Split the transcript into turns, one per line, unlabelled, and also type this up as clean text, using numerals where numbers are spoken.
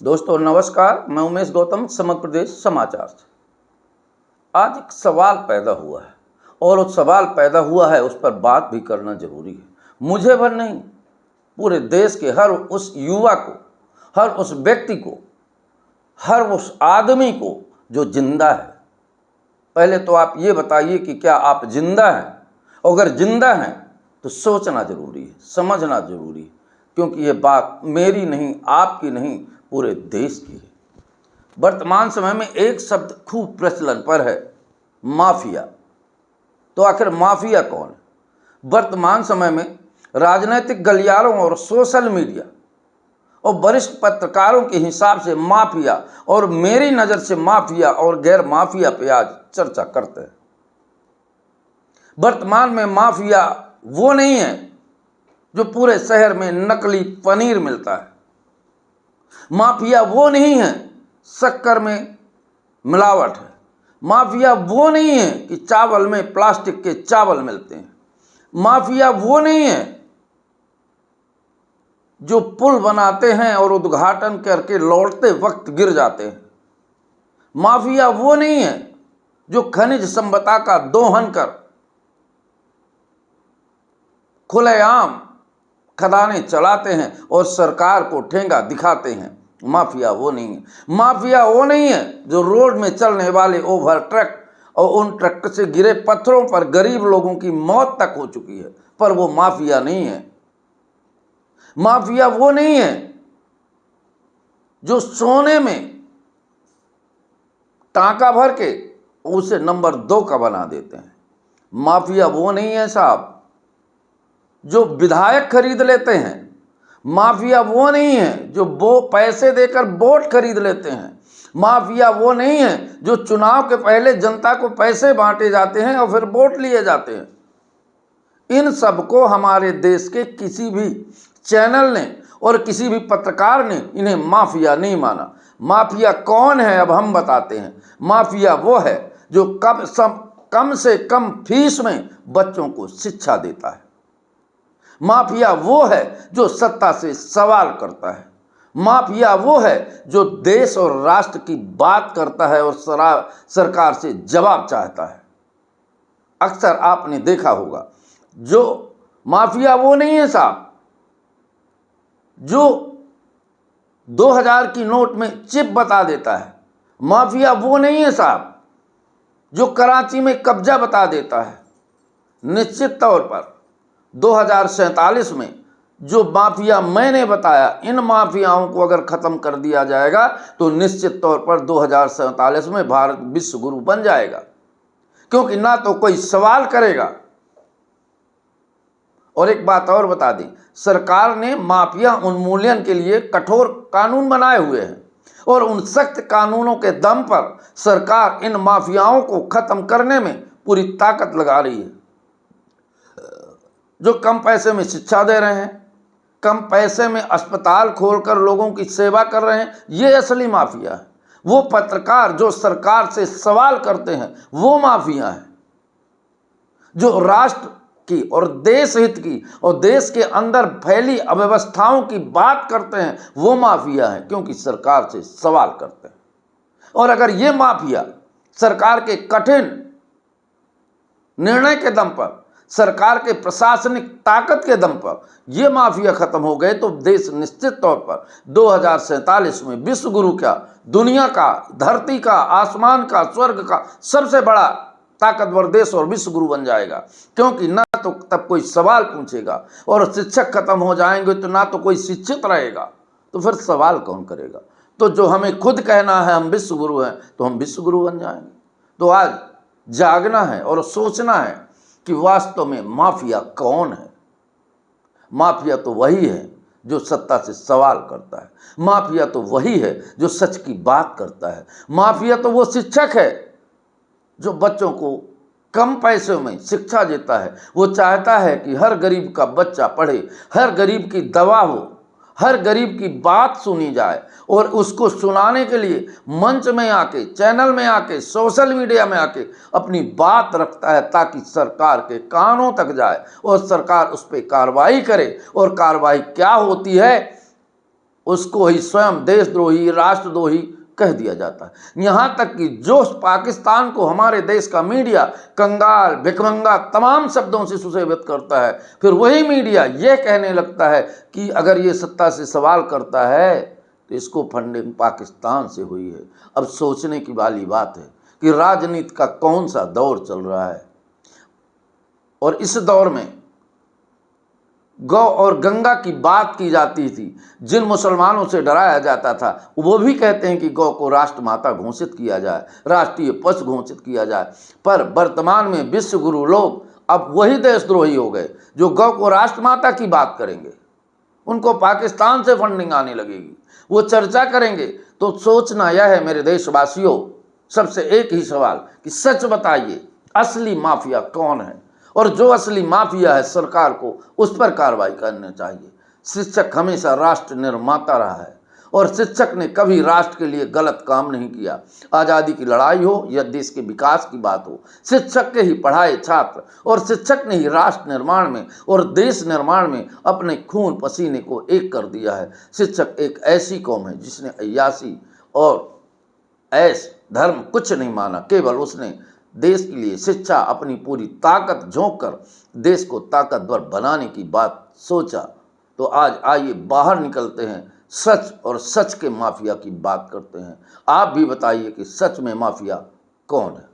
दोस्तों नमस्कार, मैं उमेश गौतम, समग्र प्रदेश समाचार से। आज एक सवाल पैदा हुआ है और उस सवाल पैदा हुआ है उस पर बात भी करना जरूरी है। मुझे भर नहीं, पूरे देश के हर उस युवा को, हर उस व्यक्ति को, हर उस आदमी को जो जिंदा है। पहले तो आप ये बताइए कि क्या आप जिंदा हैं? अगर जिंदा हैं तो सोचना जरूरी है, समझना जरूरी है, क्योंकि ये बात मेरी नहीं, आपकी नहीं, पूरे देश की है। वर्तमान समय में एक शब्द खूब प्रचलन पर है, माफिया। तो आखिर माफिया कौन है? वर्तमान समय में राजनीतिक गलियारों और सोशल मीडिया और वरिष्ठ पत्रकारों के हिसाब से माफिया और मेरी नज़र से माफिया और गैर माफिया पे आज चर्चा करते हैं। वर्तमान में माफिया वो नहीं है जो पूरे शहर में नकली पनीर मिलता है। माफिया वो नहीं है शक्कर में मिलावट है। माफिया वो नहीं है कि चावल में प्लास्टिक के चावल मिलते हैं। माफिया वो नहीं है जो पुल बनाते हैं और उद्घाटन करके लौटते वक्त गिर जाते हैं। माफिया वो नहीं है जो खनिज संपदा का दोहन कर खुलेआम खदानें चलाते हैं और सरकार को ठेंगा दिखाते हैं। माफिया वो नहीं है। माफिया वो नहीं है जो रोड में चलने वाले ओवर ट्रक और उन ट्रक से गिरे पत्थरों पर गरीब लोगों की मौत तक हो चुकी है, पर वो माफिया नहीं है। माफिया वो नहीं है जो सोने में टाका भर के उसे नंबर 2 का बना देते हैं। माफिया वो नहीं है साहब जो विधायक खरीद लेते हैं। माफिया वो नहीं है जो पैसे देकर वोट खरीद लेते हैं। माफिया वो नहीं है जो चुनाव के पहले जनता को पैसे बांटे जाते हैं और फिर वोट लिए जाते हैं। इन सब को हमारे देश के किसी भी चैनल ने और किसी भी पत्रकार ने इन्हें माफिया नहीं माना। माफिया कौन है अब हम बताते हैं। माफिया वो है जो कम से कम फीस में बच्चों को शिक्षा देता है। माफिया वो है जो सत्ता से सवाल करता है। माफिया वो है जो देश और राष्ट्र की बात करता है और सरकार से जवाब चाहता है। अक्सर आपने देखा होगा जो माफिया वो नहीं है साहब जो 2000 की नोट में चिप बता देता है। माफिया वो नहीं है साहब जो कराची में कब्जा बता देता है। निश्चित तौर पर 2047 में जो माफिया मैंने बताया, इन माफियाओं को अगर ख़त्म कर दिया जाएगा तो निश्चित तौर पर 2047 में भारत विश्व गुरु बन जाएगा, क्योंकि ना तो कोई सवाल करेगा। और एक बात और बता दें, सरकार ने माफिया उन्मूलन के लिए कठोर कानून बनाए हुए हैं और उन सख्त कानूनों के दम पर सरकार इन माफियाओं को ख़त्म करने में पूरी ताकत लगा रही है। जो कम पैसे में शिक्षा दे रहे हैं, कम पैसे में अस्पताल खोलकर लोगों की सेवा कर रहे हैं, ये असली माफिया है। वो पत्रकार जो सरकार से सवाल करते हैं वो माफिया है। जो राष्ट्र की और देश हित की और देश के अंदर फैली अव्यवस्थाओं की बात करते हैं वो माफिया है, क्योंकि सरकार से सवाल करते हैं। और अगर ये माफिया सरकार के कठिन निर्णय के दम पर, सरकार के प्रशासनिक ताकत के दम पर ये माफिया खत्म हो गए तो देश निश्चित तौर पर 2047 में विश्व गुरु का, दुनिया का, धरती का, आसमान का, स्वर्ग का सबसे बड़ा ताकतवर देश और विश्व गुरु बन जाएगा। क्योंकि ना तो तब कोई सवाल पूछेगा और शिक्षक खत्म हो जाएंगे तो ना तो कोई शिक्षित रहेगा, तो फिर सवाल कौन करेगा। तो जो हमें खुद कहना है हम विश्व गुरु हैं तो हम विश्व गुरु बन जाएंगे। तो आज जागना है और सोचना है कि वास्तव में माफिया कौन है। माफिया तो वही है जो सत्ता से सवाल करता है। माफिया तो वही है जो सच की बात करता है। माफिया तो वो शिक्षक है जो बच्चों को कम पैसों में शिक्षा देता है। वो चाहता है कि हर गरीब का बच्चा पढ़े, हर गरीब की दवा हो, हर गरीब की बात सुनी जाए, और उसको सुनाने के लिए मंच में आके, चैनल में आके, सोशल मीडिया में आके अपनी बात रखता है ताकि सरकार के कानों तक जाए और सरकार उस पर कार्रवाई करे। और कार्रवाई क्या होती है उसको ही स्वयं देशद्रोही, राष्ट्रद्रोही कह दिया जाता है। यहाँ तक कि जो पाकिस्तान को हमारे देश का मीडिया कंगाल, भिखमंगा तमाम शब्दों से सुशोभित करता है, फिर वही मीडिया ये कहने लगता है कि अगर ये सत्ता से सवाल करता है तो इसको फंडिंग पाकिस्तान से हुई है। अब सोचने की वाली बात है कि राजनीति का कौन सा दौर चल रहा है, और इस दौर में गौ और गंगा की बात की जाती थी। जिन मुसलमानों से डराया जाता था वो भी कहते हैं कि गौ को राष्ट्रमाता घोषित किया जाए, राष्ट्रीय पशु घोषित किया जाए। पर वर्तमान में विश्व गुरु लोग अब वही देशद्रोही हो गए जो गौ को राष्ट्रमाता की बात करेंगे। उनको पाकिस्तान से फंडिंग आने लगेगी, वो चर्चा करेंगे। तो सोचना यह है मेरे देशवासियों, सबसे एक ही सवाल कि सच बताइए असली माफिया कौन है, और जो असली माफिया है सरकार को उस पर कार्रवाई करनी चाहिए। शिक्षक हमेशा राष्ट्र निर्माता रहा है और शिक्षक ने कभी राष्ट्र के लिए गलत काम नहीं किया। आज़ादी की लड़ाई हो या देश के विकास की बात हो, शिक्षक के ही पढ़ाए छात्र और शिक्षक ने ही राष्ट्र निर्माण में और देश निर्माण में अपने खून पसीने को एक कर दिया है। शिक्षक एक ऐसी कौम है जिसने अय्यासी और ऐश धर्म कुछ नहीं माना, केवल उसने देश के लिए शिक्षा अपनी पूरी ताकत झोंक कर देश को ताकतवर बनाने की बात सोचा। तो आज आइए बाहर निकलते हैं, सच और सच के माफिया की बात करते हैं। आप भी बताइए कि सच में माफिया कौन है।